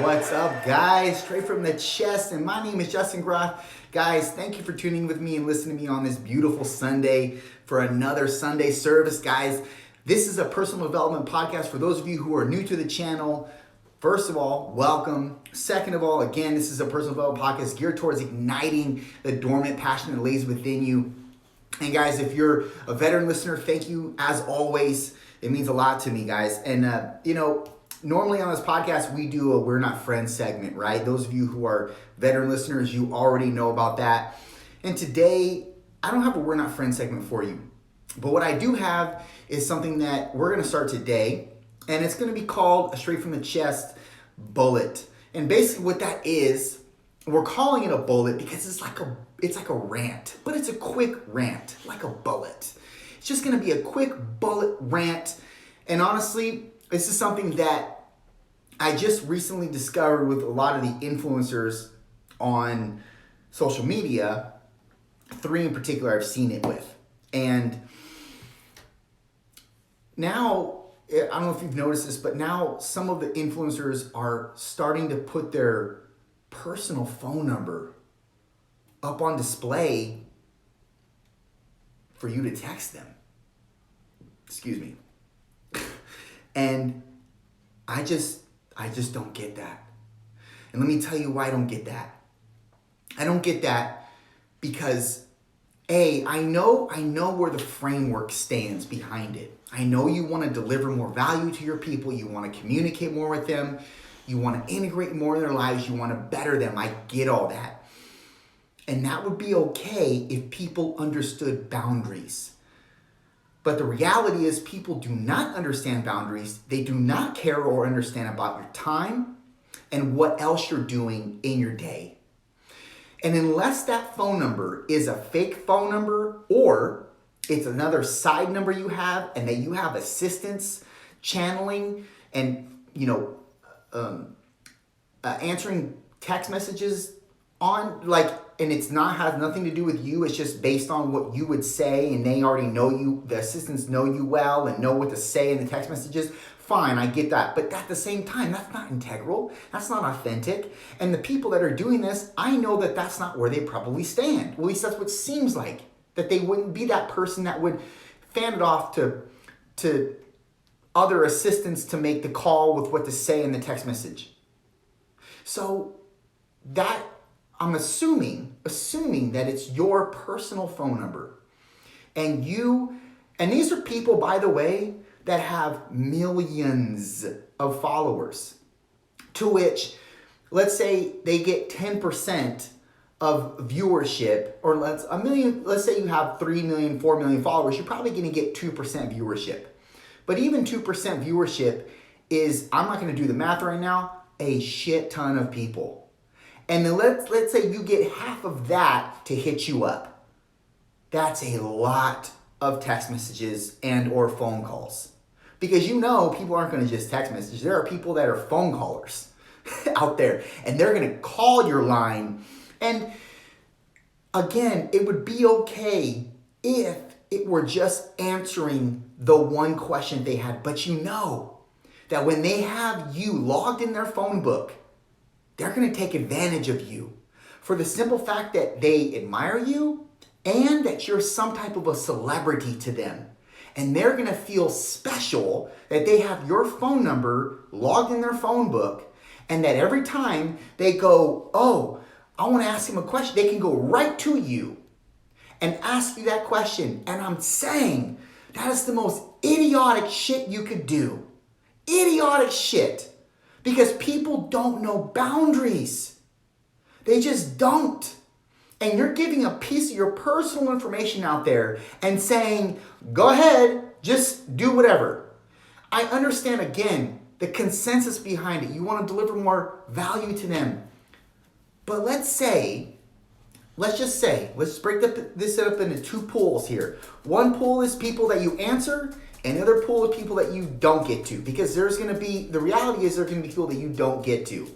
What's up, guys? Straight from the chest, and my name is Justin Groth. Guys, thank you for tuning with me and listening to me on this beautiful Sunday for another Sunday service. Guys, this is a personal development podcast for those of you who are new to the channel. First of all, welcome. Second of all, again, this is a personal development podcast geared towards igniting the dormant passion that lays within you. And guys, if you're a veteran listener, thank you as always. It means a lot to me, guys. And, normally on this podcast, we do a We're Not Friends segment, right? Those of you who are veteran listeners, you already know about that. And today, I don't have a We're Not Friends segment for you. But what I do have is something that we're going to start today. And it's going to be called a Straight from the Chest bullet. And basically what that is, we're calling it a bullet because it's like a rant. But it's a quick rant, like a bullet. It's just going to be a quick bullet rant. And honestly, this is something that I just recently discovered with a lot of the influencers on social media. 3 in particular I've seen it with. And now, I don't know if you've noticed this, but now some of the influencers are starting to put their personal phone number up on display for you to text them. Excuse me. And I just don't get that. And let me tell you why I don't get that. I don't get that because I know where the framework stands behind it. I know you want to deliver more value to your people. You want to communicate more with them. You want to integrate more in their lives. You want to better them. I get all that. And that would be okay if people understood boundaries. But the reality is people do not understand boundaries. They do not care or understand about your time and what else you're doing in your day. And unless that phone number is a fake phone number or it's another side number you have and that you have assistance channeling and, answering text messages on and it's not has nothing to do with you. It's just based on what you would say and they already know you. The assistants know you well and know what to say in the text messages. Fine, I get that. But at the same time, that's not integral. That's not authentic. And the people that are doing this, I know that that's not where they probably stand. At least that's what it seems like. That they wouldn't be that person that would fan it off to other assistants to make the call with what to say in the text message. So that I'm assuming that it's your personal phone number. And these are people, by the way, that have millions of followers. To which, let's say they get 10% of viewership, or let's say you have 3 million, 4 million followers, you're probably gonna get 2% viewership. But even 2% viewership is, I'm not gonna do the math right now, a shit ton of people. And then let's say you get half of that to hit you up. That's a lot of text messages and or phone calls. Because people aren't going to just text message. There are people that are phone callers out there. And they're going to call your line. And again, it would be okay if it were just answering the one question they had. But that when they have you logged in their phone book, they're going to take advantage of you for the simple fact that they admire you and that you're some type of a celebrity to them. And they're going to feel special that they have your phone number logged in their phone book and that every time they go, oh, I want to ask him a question, they can go right to you and ask you that question. And I'm saying that is the most idiotic shit you could do. Idiotic shit. Because people don't know boundaries. They just don't. And you're giving a piece of your personal information out there and saying, go ahead, just do whatever. I understand, again, the consensus behind it. You want to deliver more value to them. But let's break this up into 2 pools here. One pool is people that you answer. Another pool of people that you don't get to, because the reality is there's going to be people that you don't get to.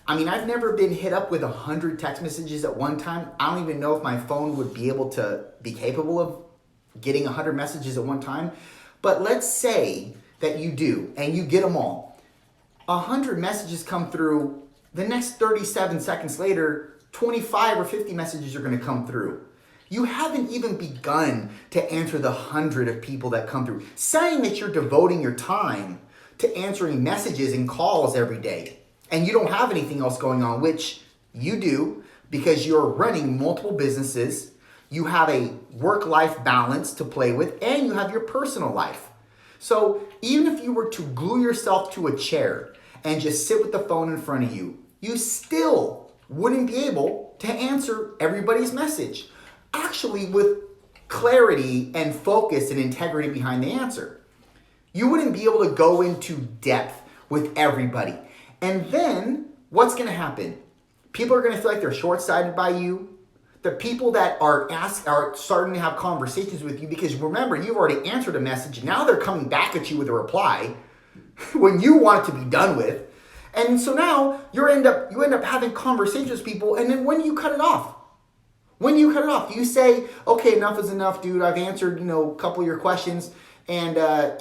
I mean, I've never been hit up with 100 text messages at one time. I don't even know if my phone would be able to be capable of getting 100 messages at one time. But let's say that you do, and you get them all. 100 messages come through the next 37 seconds later, 25 or 50 messages are going to come through. You haven't even begun to answer the 100 of people that come through. Saying that you're devoting your time to answering messages and calls every day, and you don't have anything else going on, which you do because you're running multiple businesses, you have a work-life balance to play with, and you have your personal life. So even if you were to glue yourself to a chair and just sit with the phone in front of you, you still wouldn't be able to answer everybody's message. Actually, with clarity and focus and integrity behind the answer. You wouldn't be able to go into depth with everybody. And then what's going to happen? People are going to feel like they're short-sighted by you. The people that are starting to have conversations with you because remember, you've already answered a message. Now they're coming back at you with a reply when you want it to be done with. And so now you end up having conversations with people, and then when do you cut it off? When you cut it off, you say, okay, enough is enough, dude. I've answered, a couple of your questions. And, no,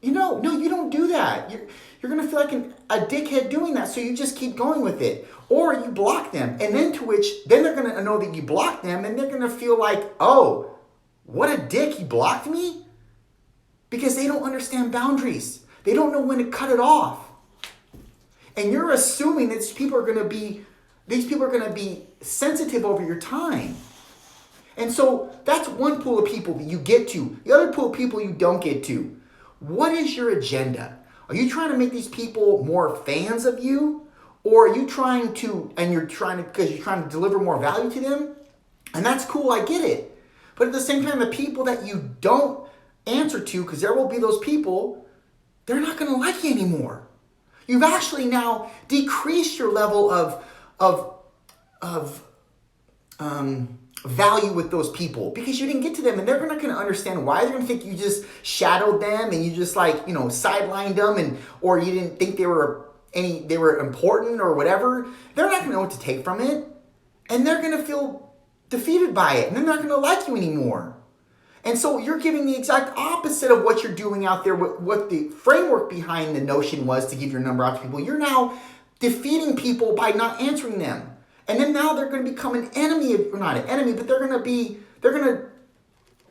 you don't do that. You're going to feel like a dickhead doing that. So you just keep going with it. Or you block them. And then then they're going to know that you blocked them. And they're going to feel like, oh, what a dick, he blocked me? Because they don't understand boundaries. They don't know when to cut it off. And you're assuming that these people are going to be sensitive over your time. And so that's one pool of people that you get to. The other pool of people you don't get to. What is your agenda? Are you trying to make these people more fans of you? Or are you trying to deliver more value to them? And that's cool, I get it. But at the same time, the people that you don't answer to, because there will be those people, they're not going to like you anymore. You've actually now decreased your level of value with those people because you didn't get to them, and they're not going to understand why. They're going to think you just shadowed them and you just sidelined them, or you didn't think they were important or whatever. They're not going to know what to take from it, and they're going to feel defeated by it, and they're not going to like you anymore. And so you're giving the exact opposite of what you're doing out there, what the framework behind the notion was to give your number out to people. You're now defeating people by not answering them. And then now they're going to become an enemy, or not an enemy, but they're going to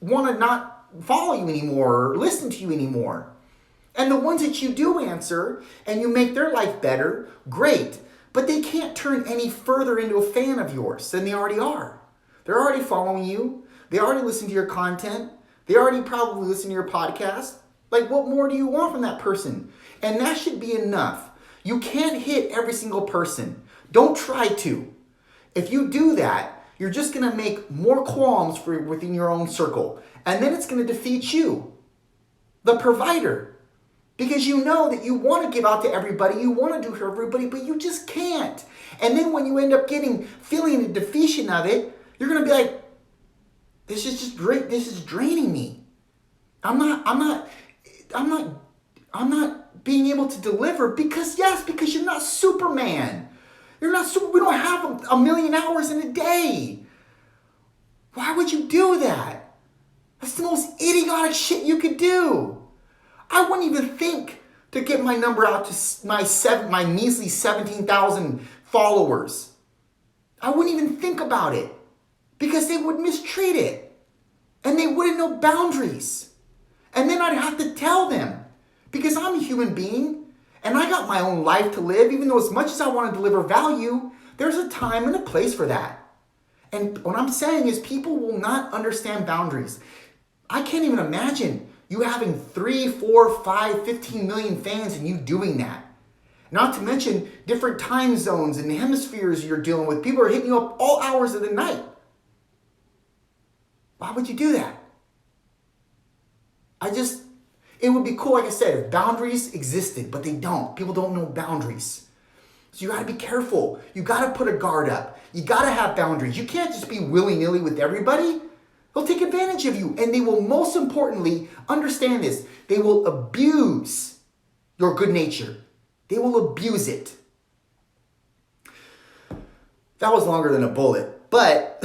want to not follow you anymore or listen to you anymore. And the ones that you do answer and you make their life better, great. But they can't turn any further into a fan of yours than they already are. They're already following you. They already listen to your content. They already probably listen to your podcast. Like, what more do you want from that person? And that should be enough. You can't hit every single person. Don't try to. If you do that, you're just going to make more qualms within your own circle. And then it's going to defeat you, the provider. Because you know that you want to give out to everybody, you want to do for everybody, but you just can't. And then when you end up feeling the defeation of it, you're going to be like, this is just great. This is draining me. I'm not being able to deliver because you're not Superman. You're not super. We don't have a million hours in a day. Why would you do that? That's the most idiotic shit you could do. I wouldn't even think to get my number out to my measly 17,000 followers. I wouldn't even think about it because they would mistreat it and they wouldn't know boundaries. And then I'd have to tell them because I'm a human being. And I got my own life to live, even though as much as I want to deliver value, there's a time and a place for that. And what I'm saying is people will not understand boundaries. I can't even imagine you having 3, 4, 5, 15 million fans and you doing that. Not to mention different time zones and hemispheres you're dealing with. People are hitting you up all hours of the night. Why would you do that? It would be cool, like I said, if boundaries existed, but they don't. People don't know boundaries. So you got to be careful. You got to put a guard up. You got to have boundaries. You can't just be willy-nilly with everybody. They'll take advantage of you. And they will, most importantly, understand this. They will abuse your good nature. They will abuse it. That was longer than a bullet, but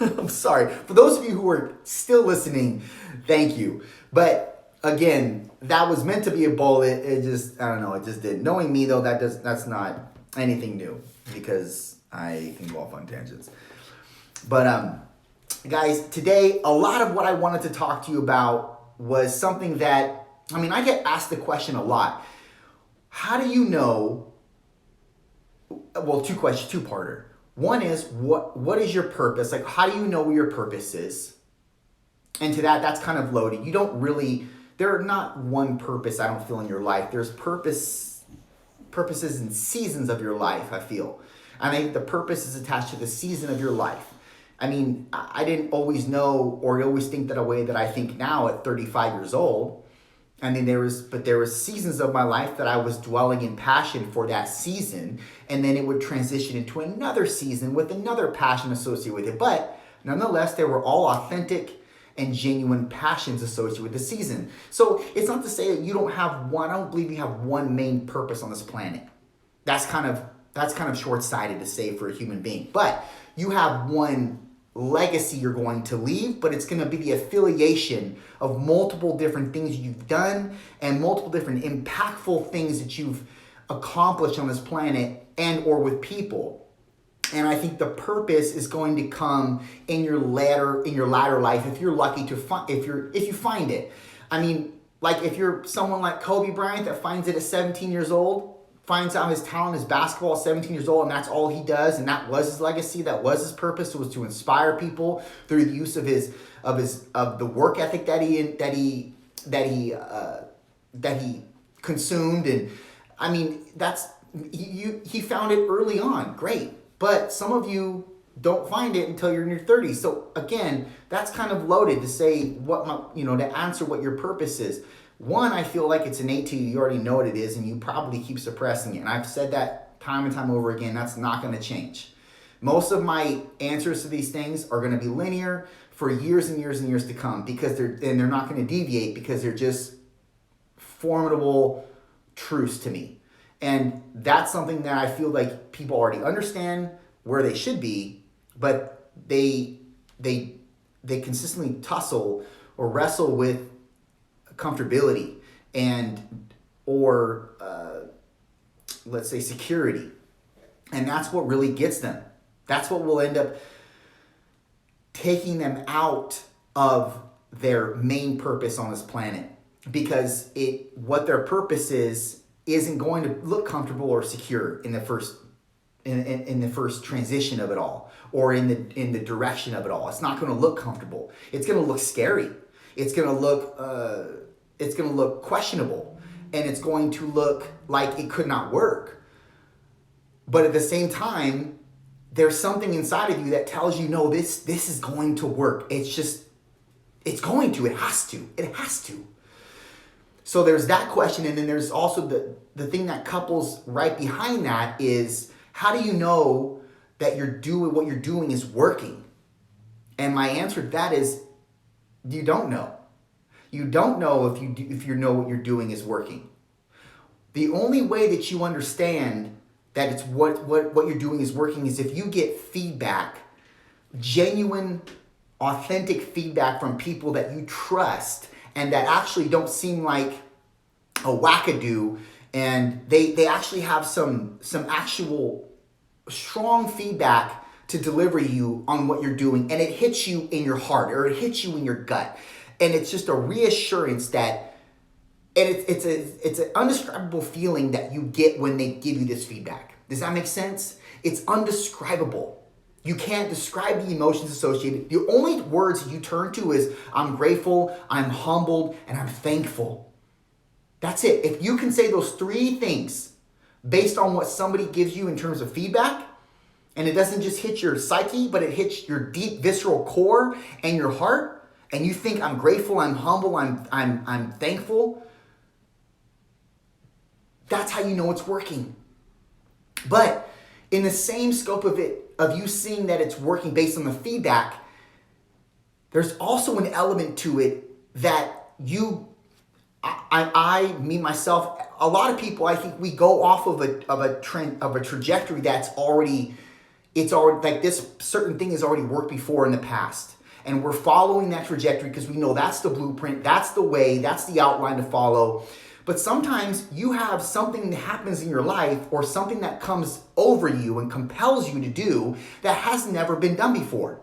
I'm sorry. For those of you who are still listening, thank you. But again, that was meant to be a bullet. It just, I don't know, it just didn't. Knowing me though, that's not anything new because I can go off on tangents. But guys, today a lot of what I wanted to talk to you about was something that, I get asked the question a lot. How do you know? Well, two questions, two-parter. One is what is your purpose? Like, how do you know what your purpose is? And to that, that's kind of loaded. You don't really, there are not one purpose, I don't feel, in your life. There's purposes and seasons of your life, I feel. And I think the purpose is attached to the season of your life. I didn't always know or always think that a way that I think now at 35 years old. There was seasons of my life that I was dwelling in passion for that season, and then it would transition into another season with another passion associated with it. But nonetheless, they were all authentic and genuine passions associated with the season. So it's not to say that you don't have one. I don't believe you have one main purpose on this planet. That's kind of short-sighted to say for a human being. But you have one legacy you're going to leave, but it's going to be the affiliation of multiple different things you've done and multiple different impactful things that you've accomplished on this planet and or with people. And I think the purpose is going to come in your latter life if you're lucky to find if you find it. Like if you're someone like Kobe Bryant that finds it at 17 years old, finds out his talent is basketball at 17 years old, and that's all he does, and that was his legacy, that was his purpose, was to inspire people through the use of the work ethic that he consumed. And that's he found it early on, great. But some of you don't find it until you're in your 30s. So again, that's kind of loaded to say to answer what your purpose is. One, I feel like it's innate to you. You already know what it is, and you probably keep suppressing it. And I've said that time and time over again. That's not going to change. Most of my answers to these things are going to be linear for years and years and years to come because they're not going to deviate because they're just formidable truths to me. And that's something that I feel like people already understand where they should be, but they consistently tussle or wrestle with comfortability or let's say security. And that's what really gets them. That's what will end up taking them out of their main purpose on this planet, because what their purpose isn't going to look comfortable or secure in the first transition of it all, or in the direction of it all. It's not going to look comfortable. It's going to look scary. It's going to look questionable, and it's going to look like it could not work. But at the same time, there's something inside of you that tells you, no, this is going to work. It has to. So there's that question, and then there's also the thing that couples right behind that is, how do you know that what you're doing is working? And my answer to that is, you don't know. You don't know if you know what you're doing is working. The only way that you understand that it's what you're doing is working is if you get feedback, genuine, authentic feedback from people that you trust and that actually don't seem like a wackadoo, and they actually have some actual strong feedback to deliver you on what you're doing, and it hits you in your heart or it hits you in your gut, and it's just a reassurance that, and it's an undescribable feeling that you get when they give you this feedback. Does that make sense? It's undescribable. You can't describe the emotions associated. The only words you turn to is, I'm grateful, I'm humbled, and I'm thankful. That's it. If you can say those three things based on what somebody gives you in terms of feedback, and it doesn't just hit your psyche, but it hits your deep visceral core and your heart, and you think, I'm grateful, I'm humble, I'm thankful, that's how you know it's working. But in the same scope of you seeing that it's working based on the feedback, there's also an element to it that me myself, a lot of people, I think we go off of a trend, of a trajectory that's already like this certain thing has already worked before in the past. And we're following that trajectory because we know that's the blueprint, that's the way, that's the outline to follow. But sometimes you have something that happens in your life or something that comes over you and compels you to do that has never been done before.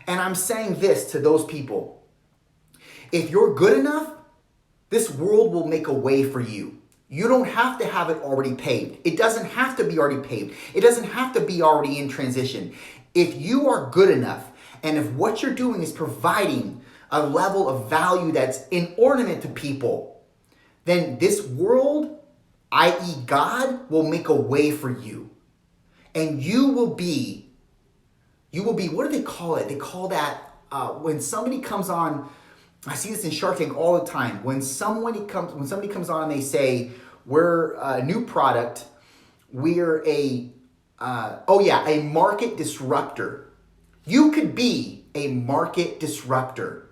And I'm saying this to those people. If you're good enough, this world will make a way for you. You don't have to have it already paved. It doesn't have to be already paved. It doesn't have to be already in transition. If you are good enough, and if what you're doing is providing a level of value that's inordinate to people, then this world, i.e. God, will make a way for you. And you will be, what do they call it? They call that, when somebody comes on, I see this in Shark Tank all the time. When somebody comes on and they say, we're a new product, we're a market disruptor. You could be a market disruptor,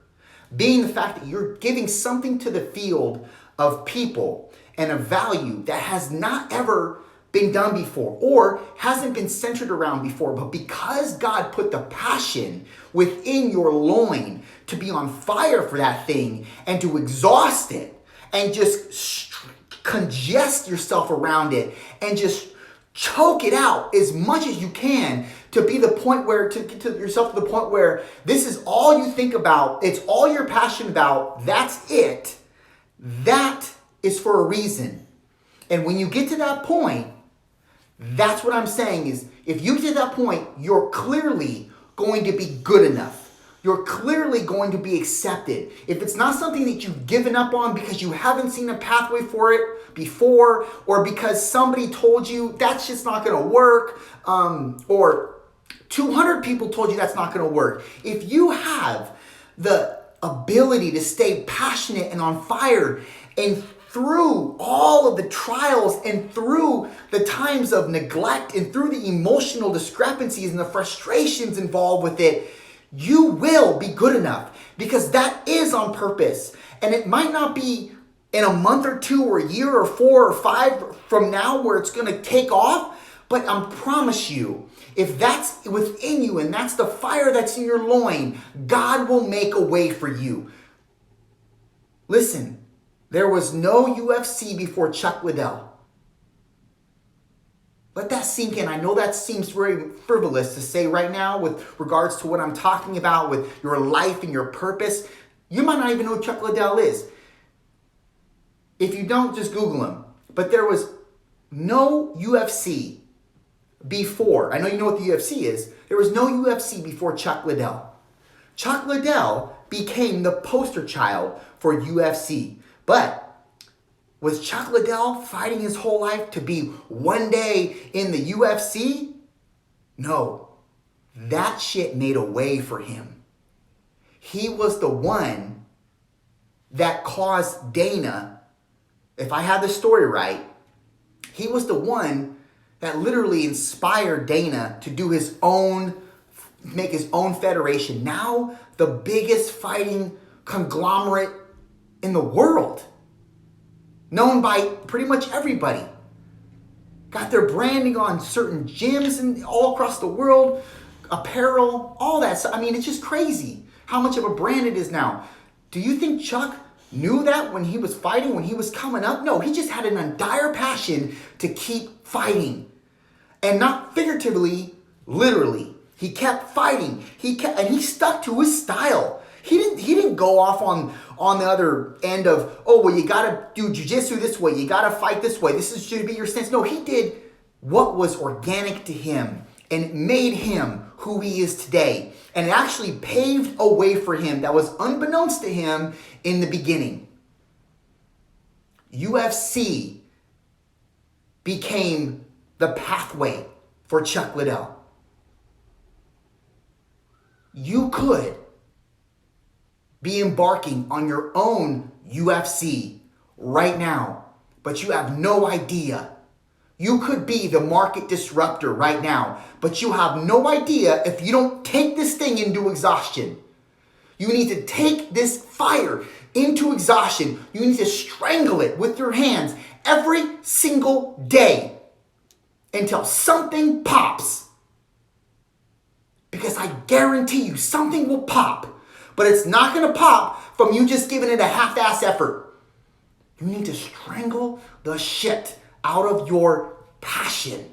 being the fact that you're giving something to the field of people and a value that has not ever been done before or hasn't been centered around before. But because God put the passion within your loin to be on fire for that thing and to exhaust it and just congest yourself around it and just choke it out as much as you can to be the point where, to get to yourself to the point where this is all you think about, it's all you're passionate about, that's it. That is for a reason. And when you get to that point, that's what I'm saying is, if you get to that point, you're clearly going to be good enough. You're clearly going to be accepted. If it's not something that you've given up on because you haven't seen a pathway for it before, or because somebody told you that's just not going to work, or 200 people told you that's not going to work. If you have the ability to stay passionate and on fire, and through all of the trials and through the times of neglect and through the emotional discrepancies and the frustrations involved with it, you will be good enough, because that is on purpose. And it might not be in a month or two or a year or 4 or 5 from now where it's going to take off, but I promise you, if that's within you and that's the fire that's in your loin, God will make a way for you. Listen, there was no UFC before Chuck Liddell. Let that sink in. I know that seems very frivolous to say right now with regards to what I'm talking about with your life and your purpose. You might not even know who Chuck Liddell is. If you don't, just Google him. But there was no UFC before. I know you know what the UFC is. There was no UFC before Chuck Liddell. Chuck Liddell became the poster child for UFC. But was Chuck Liddell fighting his whole life to be one day in the UFC? No. That shit made a way for him. He was the one that caused Dana, if I have the story right, he was the one that literally inspired Dana to do make his own federation. Now the biggest fighting conglomerate in the world. Known by pretty much everybody. Got their branding on certain gyms and all across the world, apparel, all that stuff. I mean, it's just crazy how much of a brand it is now. Do you think Chuck knew that when he was fighting, when he was coming up? No, he just had an dire passion to keep fighting. And not figuratively, literally. He kept fighting. And he stuck to his style. He didn't go off on the other end of, oh, well, you got to do jiu-jitsu this way. You got to fight this way. Should be your stance. No, he did what was organic to him, and it made him who he is today. And it actually paved a way for him that was unbeknownst to him in the beginning. UFC became the pathway for Chuck Liddell. You could be embarking on your own UFC right now, but you have no idea. You could be the market disruptor right now, but you have no idea if you don't take this thing into exhaustion. You need to take this fire into exhaustion. You need to strangle it with your hands every single day until something pops. Because I guarantee you something will pop. But it's not going to pop from you just giving it a half-ass effort. You need to strangle the shit out of your passion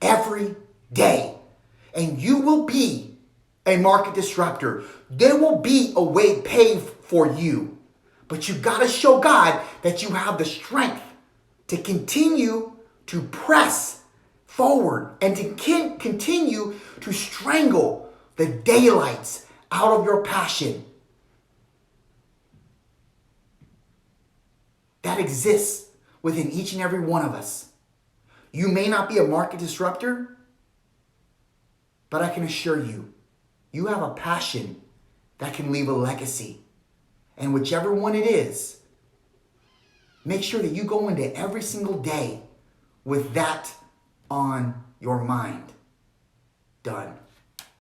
every day. And you will be a market disruptor. There will be a way paved for you. But you got to show God that you have the strength to continue to press forward and to continue to strangle the daylights out of your passion that exists within each and every one of us. You may not be a market disruptor, but I can assure you, you have a passion that can leave a legacy. And whichever one it is, make sure that you go into every single day with that on your mind. Done.